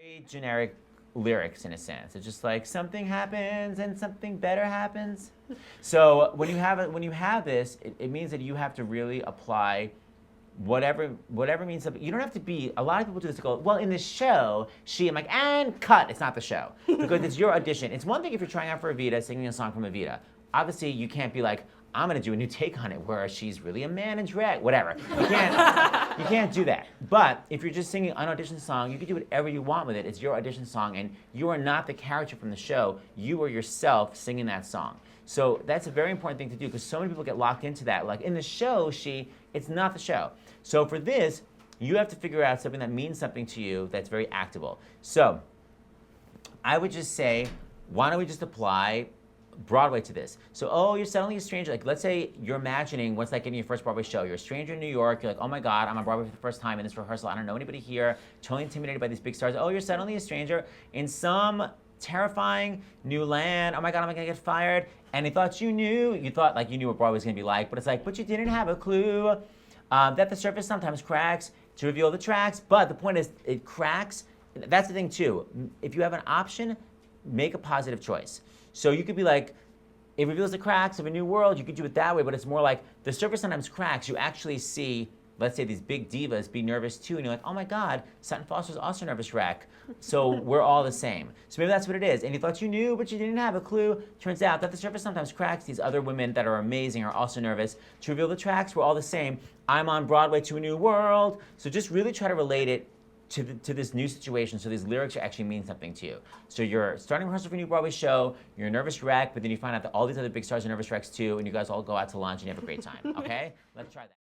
Very generic lyrics in a sense. It's just like something happens and something better happens. So when you have this, it means that you have to really apply whatever means something. You don't have to be. A lot of people do this to go, well, in the show, I'm like, and cut. It's not the show because it's your audition. It's one thing if you're trying out for Evita, singing a song from Evita. Obviously, you can't be like, I'm gonna do a new take on it where she's really a man in drag, whatever. You can't do that. But if you're just singing an audition song, you can do whatever you want with it. It's your audition song, and you are not the character from the show. You are yourself singing that song. So that's a very important thing to do because so many people get locked into that. Like in the show, it's not the show. So for this, you have to figure out something that means something to you that's very actable. So I would just say, why don't we just apply Broadway to this? So, oh, you're suddenly a stranger. Like, let's say you're imagining what's like getting your first Broadway show. You're a stranger in New York. You're like, oh my God, I'm on Broadway for the first time in this rehearsal. I don't know anybody here. Totally intimidated by these big stars. Oh, you're suddenly a stranger in some terrifying new land. Oh my God, am I gonna get fired? And they thought you knew. You thought like you knew what Broadway was gonna be like, but it's like, but you didn't have a clue that the surface sometimes cracks to reveal the tracks. But the point is, it cracks. That's the thing too. If you have an option, make a positive choice. So you could be like, it reveals the cracks of a new world. You could do it that way, but it's more like the surface sometimes cracks. You actually see, let's say these big divas be nervous too, and you're like, oh my God, Sutton Foster's also a nervous wreck. So we're all the same. So maybe that's what it is. And you thought you knew, but you didn't have a clue. Turns out that the surface sometimes cracks. These other women that are amazing are also nervous. To reveal the tracks, we're all the same. I'm on Broadway to a new world. So just really try to relate it to this new situation, so these lyrics actually mean something to you. So you're starting rehearsal for a new Broadway show, you're a nervous wreck, but then you find out that all these other big stars are nervous wrecks too, and you guys all go out to lunch and you have a great time, okay? Let's try that.